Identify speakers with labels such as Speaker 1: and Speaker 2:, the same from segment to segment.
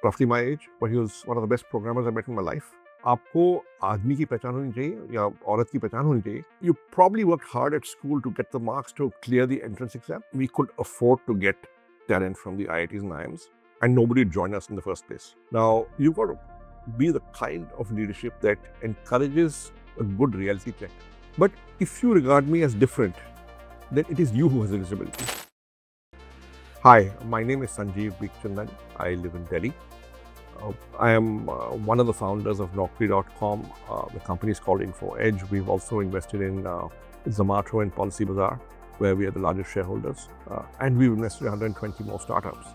Speaker 1: roughly my age, but he was one of the best programmers I met in my life. आपको आदमी की पहचान होनी चाहिए या औरत की पहचान होनी चाहिए. You probably worked hard at school to get the marks to clear the entrance exam. We could afford to get talent from the IITs and IIMs, and nobody would join us in the first place. Now, you've got to be the kind of leadership that encourages a good reality check. But if you regard me as different, then it is you who has a disability. Hi, my name is Sanjeev Bikhchandani. I live in Delhi. I am one of the founders of Naukri.com. The company is called InfoEdge. We've also invested in Zomato and Policy Bazaar, where we are the largest shareholders. And we've invested in 120 more startups.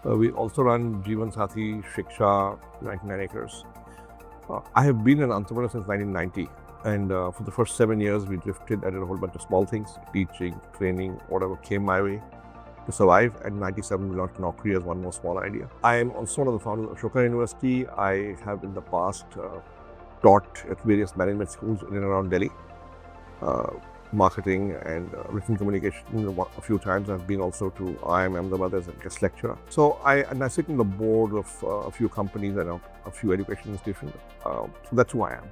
Speaker 1: We also run Jeevansathi, Shiksha, 99 acres. I have been an entrepreneur since 1990. And for the first 7 years, we drifted. I did a whole bunch of small things, teaching, training, whatever came my way to survive. And in 97, we launched Naukri as one more small idea. I am also one of the founders of Ashoka University. I have in the past taught at various management schools in and around Delhi, marketing and written communication a few times. I've been also to IIM Ahmedabad as a guest lecturer. So I sit on the board of a few companies and a few education institutions. So that's who I am.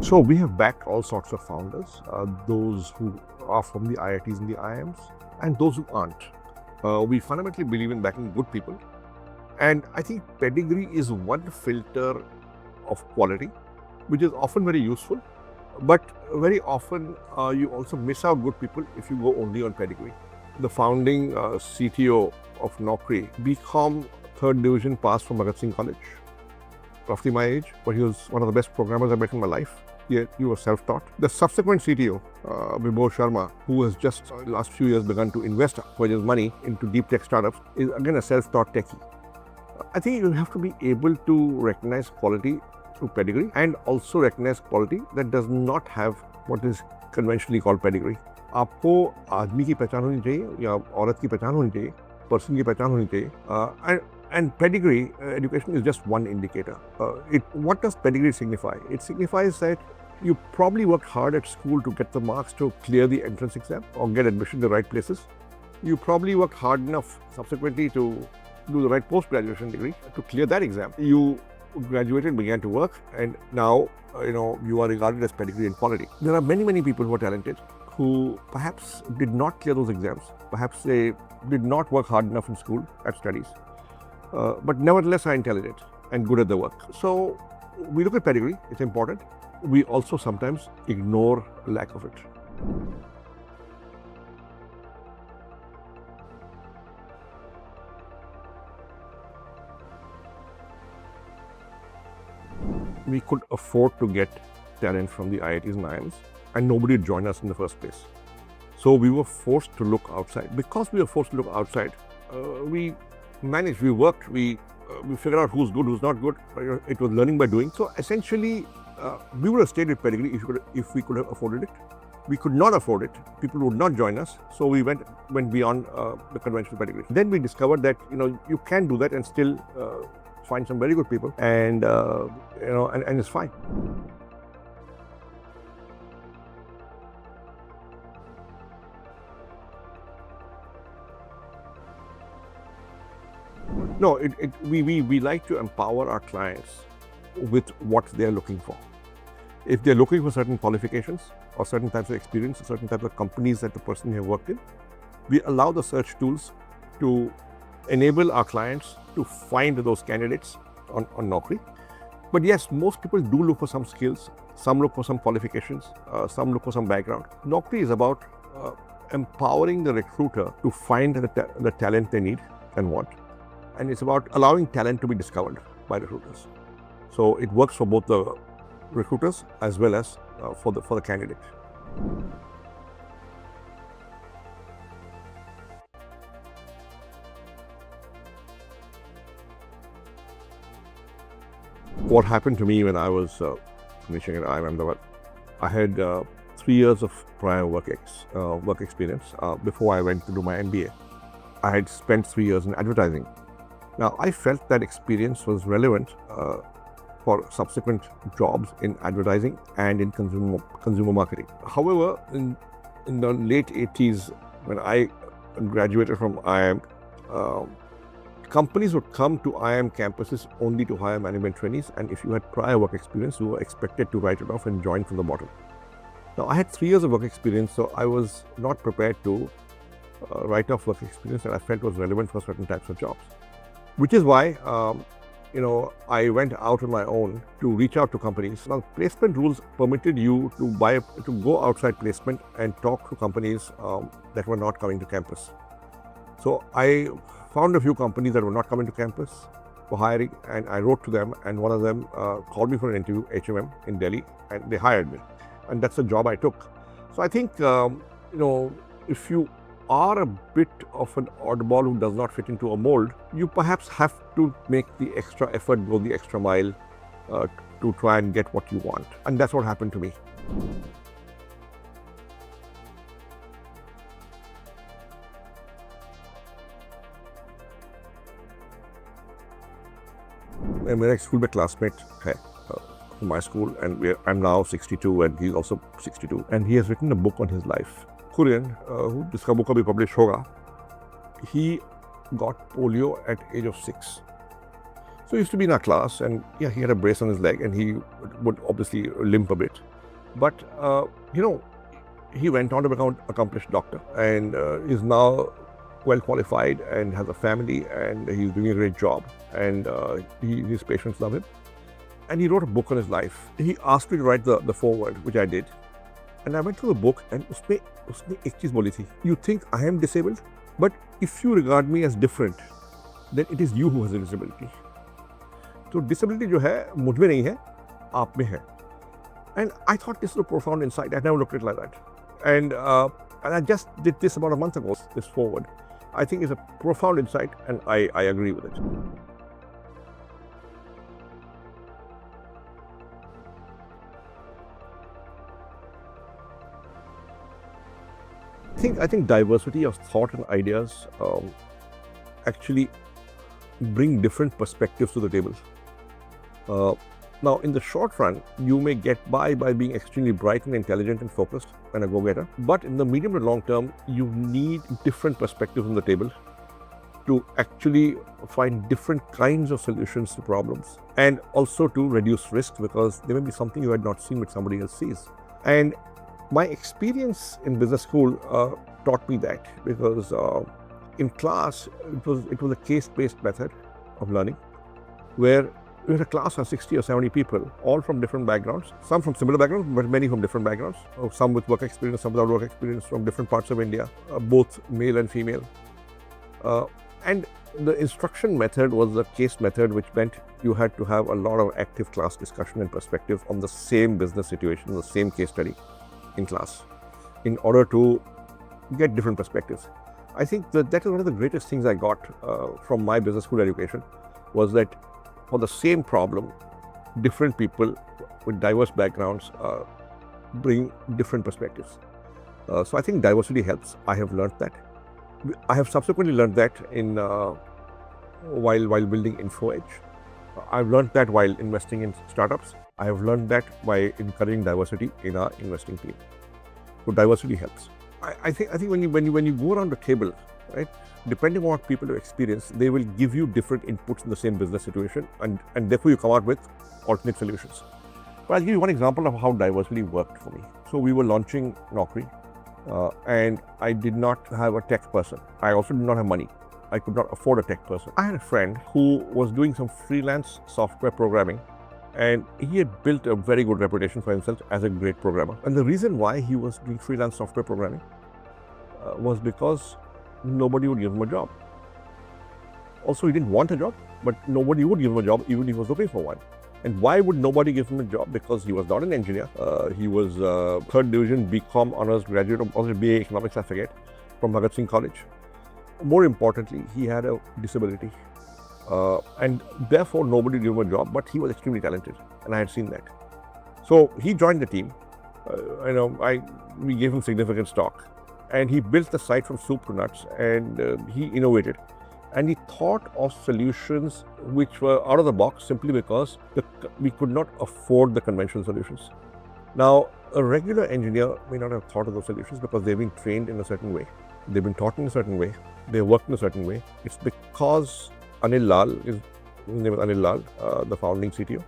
Speaker 1: So we have backed all sorts of founders, those who are from the IITs and the IIMs, and those who aren't. We fundamentally believe in backing good people, and I think pedigree is one filter of quality, which is often very useful, but very often you also miss out good people if you go only on pedigree. The founding CTO of Naukri, BCom 3rd Division passed from Bhagat Singh College, roughly my age, but he was one of the best programmers I met in my life. Yet he was self-taught. The subsequent CTO, Vibhor Sharma, who has just in the last few years begun to invest for his money into deep tech startups, is again a self-taught techie. I think you have to be able to recognize quality through pedigree and also recognize quality that does not have what is conventionally called pedigree. आपको आदमी की पहचान होनी चाहिए या औरत की पहचान होनी चाहिए, person की पहचान होनी चाहिए, and pedigree education is just one indicator. What does pedigree signify? It signifies that you probably worked hard at school to get the marks to clear the entrance exam or get admission to the right places. You probably worked hard enough subsequently to do the right post-graduation degree to clear that exam. You graduated, began to work, and now you are regarded as pedigree and quality. There are many people who are talented who perhaps did not clear those exams. Perhaps they did not work hard enough in school at studies. But nevertheless are intelligent and good at the work. So we look at pedigree, it's important. We also sometimes ignore lack of it. We could afford to get talent from the IITs and IIMs, and nobody would join us in the first place. So we were forced to look outside. Because we were forced to look outside, we managed, we worked, we figured out who's good, who's not good. It was learning by doing. So essentially, we would have stayed with pedigree if we could have afforded it. We could not afford it. People would not join us. So we went beyond the conventional pedigree. Then we discovered that you can do that and still find some very good people, and and it's fine. No, we like to empower our clients with what they're looking for. If they're looking for certain qualifications or certain types of experience, or certain types of companies that the person has worked in, we allow the search tools to enable our clients to find those candidates on Naukri. But yes, most people do look for some skills, some look for some qualifications, some look for some background. Naukri is about empowering the recruiter to find the talent they need and want. And it's about allowing talent to be discovered by recruiters. So it works for both the recruiters as well as for the candidate. What happened to me when I was finishing at IIM Ahmedabad, I had 3 years of prior work experience before I went to do my MBA. I had spent 3 years in advertising. Now, I felt that experience was relevant for subsequent jobs in advertising and in consumer marketing. However, in the late 80s, when I graduated from IIM, companies would come to IIM campuses only to hire management trainees, and if you had prior work experience, you were expected to write it off and join from the bottom. Now, I had 3 years of work experience, so I was not prepared to write off work experience that I felt was relevant for certain types of jobs. Which is why, I went out on my own to reach out to companies. Now, placement rules permitted you to go outside placement and talk to companies that were not coming to campus. So I found a few companies that were not coming to campus for hiring, and I wrote to them, and one of them called me for an interview, HMM in Delhi, and they hired me. And that's the job I took. So I think, if you are a bit of an oddball who does not fit into a mold, you perhaps have to make the extra effort, go the extra mile to try and get what you want. And that's what happened to me. मेरा एक school में classmate है from my school, and I'm now 62 and he's also 62, and he has written a book on his life. Korean, जिसका book अभी publish होगा. He got polio at age of 6. So he used to be in our class, and yeah, he had a brace on his leg, and he would obviously limp a bit. But he went on to become an accomplished doctor, and is now well qualified and has a family, and he's doing a great job, and his patients love him. And he wrote a book on his life. He asked me to write the foreword, which I did. And I went through the book, and उसने एक चीज बोली थी. You think I am disabled, but if you regard me as different, then it is you who has a disability. तो disability जो है मुझ में नहीं है, आप में है. And I thought this was a profound insight. I never looked at it like that. And I just did this about a month ago. This forward, I think, is a profound insight, and I agree with it. I think diversity of thought and ideas actually bring different perspectives to the table. Now, in the short run, you may get by being extremely bright and intelligent and focused and a go-getter. But in the medium to long term, you need different perspectives on the table to actually find different kinds of solutions to problems, and also to reduce risk, because there may be something you had not seen which somebody else sees. And my experience in business school taught me that, because in class, it was a case-based method of learning, where we had a class of 60 or 70 people, all from different backgrounds, some from similar backgrounds, but many from different backgrounds, some with work experience, some without work experience, from different parts of India, both male and female. And the instruction method was the case method, which meant you had to have a lot of active class discussion and perspective on the same business situation, the same case study in class, in order to get different perspectives. I think that is one of the greatest things I got from my business school education, was that for the same problem, different people with diverse backgrounds bring different perspectives. So I think diversity helps. I have learned that. I have subsequently learned that in while building InfoEdge. I've learned that while investing in startups. I have learned that by encouraging diversity in our investing team. So diversity helps. I think when you go around the table, right, depending on what people have experienced, they will give you different inputs in the same business situation, and therefore you come out with alternate solutions. But I'll give you one example of how diversity worked for me. So we were launching Naukri, and I did not have a tech person. I also did not have money. I could not afford a tech person. I had a friend who was doing some freelance software programming, and he had built a very good reputation for himself as a great programmer. And the reason why he was doing freelance software programming was because nobody would give him a job. Also, he didn't want a job, but nobody would give him a job even if he was looking for one. And why would nobody give him a job? Because he was not an engineer. He was third division BCom honors graduate, or also BA economics, I forget, from Bhagat Singh College. More importantly, he had a disability. And therefore nobody gave him a job, but he was extremely talented, and I had seen that. So he joined the team. We gave him significant stock, and he built the site from soup to nuts, and he innovated. And he thought of solutions which were out of the box simply because we could not afford the conventional solutions. Now, a regular engineer may not have thought of those solutions because they've been trained in a certain way. They've been taught in a certain way. They worked in a certain way. It's because Anil Lal, his name is Anil Lal, the founding CTO.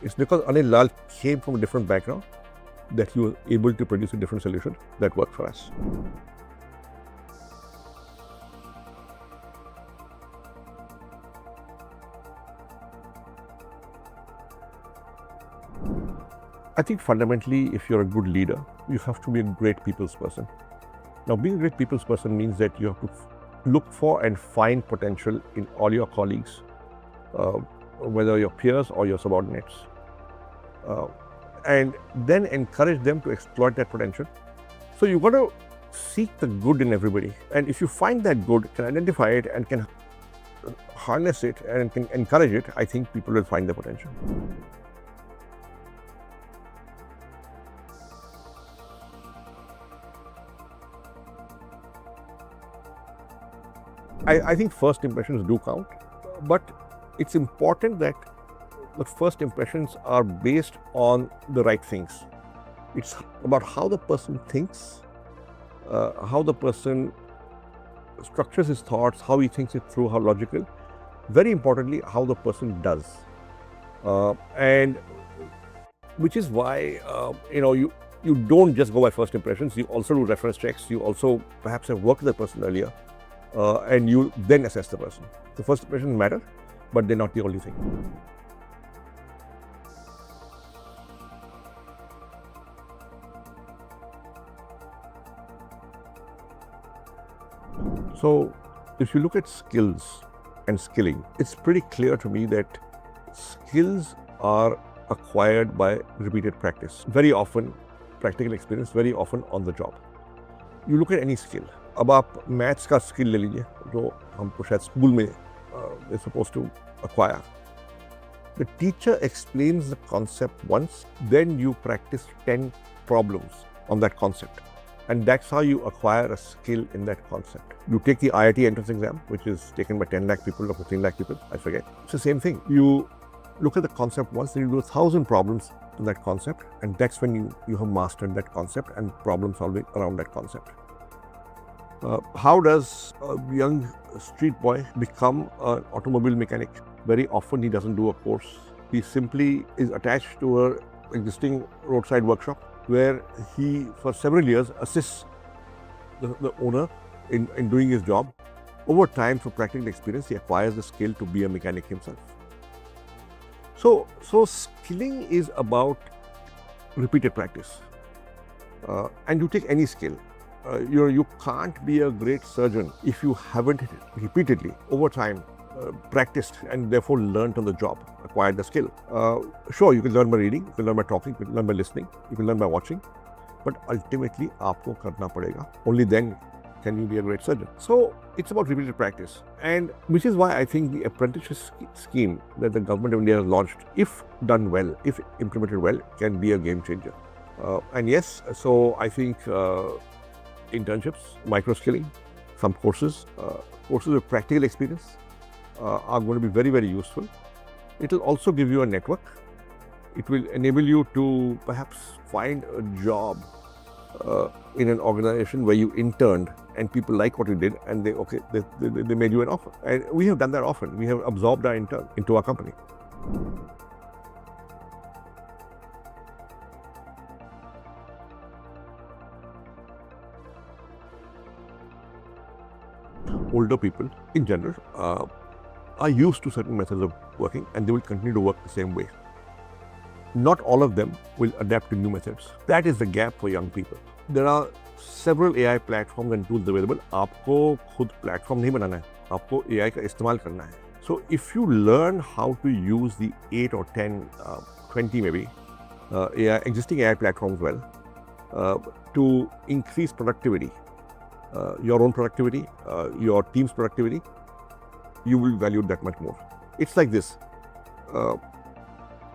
Speaker 1: It's because Anil Lal came from a different background that he was able to produce a different solution that worked for us. I think fundamentally, if you're a good leader, you have to be a great people's person. Now, being a great people's person means that you have to look for and find potential in all your colleagues, whether your peers or your subordinates, and then encourage them to exploit that potential. So you've got to seek the good in everybody. And if you find that good, can identify it and can harness it and can encourage it, I think people will find the potential. I think first impressions do count, but it's important that the first impressions are based on the right things. It's about how the person thinks, how the person structures his thoughts, how he thinks it through, how logical. Very importantly, how the person does. And which is why, you don't just go by first impressions, you also do reference checks, you also perhaps have worked with the person earlier. And you then assess the person. The first impressions matter, but they're not the only thing. So, if you look at skills and skilling, it's pretty clear to me that skills are acquired by repeated practice. Very often, practical experience, very often on the job. You look at any skill. अब आप maths का skill ले लीजिए जो हमको शायद school में is supposed to acquire. The teacher explains the concept once, then you practice 10 problems on that concept. And that's how you acquire a skill in that concept. You take the IIT entrance exam, which is taken by 10 lakh people or 15 lakh people, I forget. It's the same thing. You look at the concept once, then you do 1,000 problems on that concept, and that's when you have mastered that concept and problem solving around that concept. How does a young street boy become an automobile mechanic? Very often he doesn't do a course. He simply is attached to an existing roadside workshop where he, for several years, assists the owner in doing his job. Over time, through practical experience, he acquires the skill to be a mechanic himself. So skilling is about repeated practice. And you take any skill. You can't be a great surgeon if you haven't repeatedly, over time, practiced and therefore learned on the job, acquired the skill. Sure, you can learn by reading, you can learn by talking, you can learn by listening, you can learn by watching, but ultimately, aapko karna padega. Only then can you be a great surgeon. So it's about repeated practice, and which is why I think the apprenticeship scheme that the government of India has launched, if done well, if implemented well, can be a game changer. And yes, so I think internships, micro-skilling, some courses with practical experience are going to be very, very useful. It will also give you a network. It will enable you to perhaps find a job in an organization where you interned and people like what you did and they made you an offer. And we have done that often. We have absorbed our intern into our company. Older people in general are used to certain methods of working and they will continue to work the same way. Not all of them will adapt to new methods. That is the gap for young people. There are several AI platforms and tools available. आपको खुद platform नहीं बनाना है, आपको AI का इस्तेमाल करना है. So if you learn how to use the 8 or 10, 20 maybe existing AI platforms well to increase productivity, your own productivity, your team's productivity, you will value that much more. It's like this.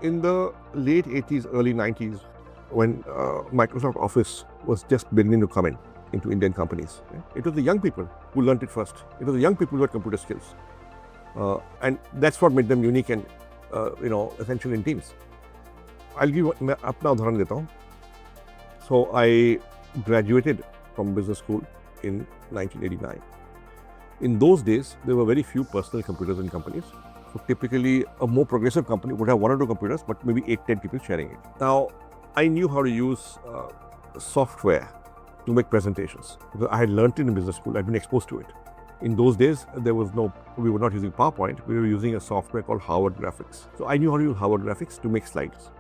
Speaker 1: In the late 80s, early 90s, when Microsoft Office was just beginning to come in into Indian companies. It was the young people who learned it first. It was the young people who had computer skills. And that's what made them unique and essential in teams. I'll give मैं अपना उदाहरण देता हूँ. So I graduated from business school in 1989. In those days, there were very few personal computers in companies. So typically, a more progressive company would have 1 or 2 computers, but maybe 8-10 people sharing it. Now, I knew how to use software to make presentations. I had learned it in business school. I'd been exposed to it. In those days, we were not using PowerPoint. We were using a software called Harvard Graphics. So I knew how to use Harvard Graphics to make slides.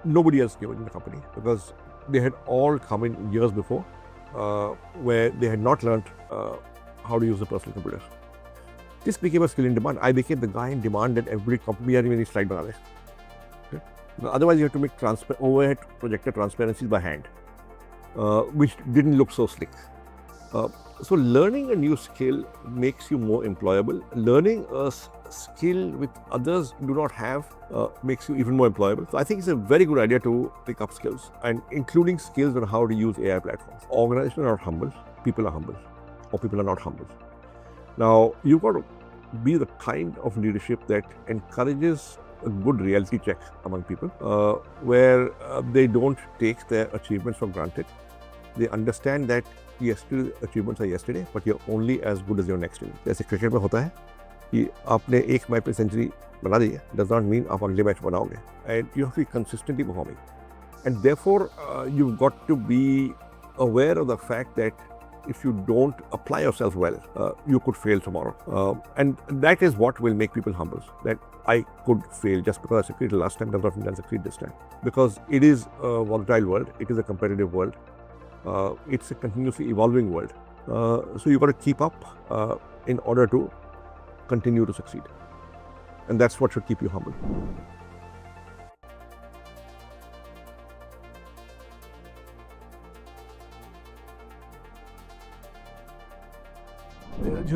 Speaker 1: Nobody else knew it in the company because they had all come in years before where they had not learned how to use the personal computer. This became a skill in demand. I became the guy in demand that everybody copied any slide banane. Okay? Otherwise, you have to make overhead projector transparencies by hand, which didn't look so slick. So learning a new skill makes you more employable. Learning a skill with others do not have makes you even more employable. So I think it's a very good idea to pick up skills, and including skills on how to use AI platforms. Organizations are not humble, people are humble, or people are not humble. Now, you've got to be the kind of leadership that encourages a good reality check among people, where they don't take their achievements for granted. They understand that yesterday's achievements are yesterday, but you're only as good as your next day. जैसे cricket में होता है कि आपने एक match पे century बना दी है, does not mean आप अगले मैच बनाओगे. And you have to be consistently performing. And therefore, you've got to be aware of the fact that if you don't apply yourself well, you could fail tomorrow. And that is what will make people humble. That I could fail just because I succeeded last time does not mean I'll succeed this time. Because it is a volatile world, it is a competitive world, it's a continuously evolving world. So you've got to keep up in order to continue to succeed. And that's what should keep you humble.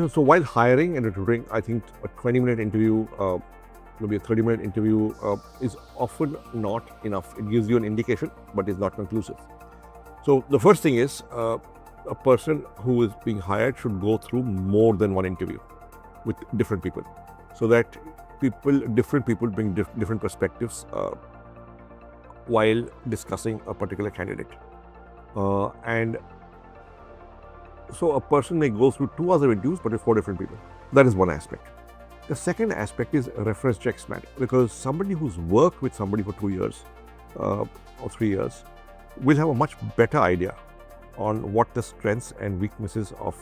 Speaker 1: So while hiring and recruiting, I think a 20-minute interview, maybe a 30-minute interview is often not enough. It gives you an indication, but is not conclusive. So the first thing is a person who is being hired should go through more than one interview with different people, so that different people bring different perspectives while discussing a particular candidate. And so a person may go through 2 other interviews, but with 4 different people. That is one aspect. The second aspect is reference checks matter, because somebody who's worked with somebody for 2 years or 3 years will have a much better idea on what the strengths and weaknesses of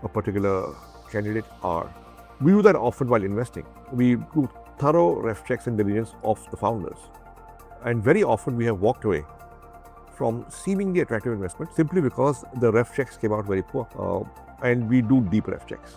Speaker 1: a particular candidate are. We do that often while investing. We do thorough ref checks and diligence of the founders. And very often we have walked away from seemingly attractive investment simply because the ref checks came out very poor. And we do deep ref checks.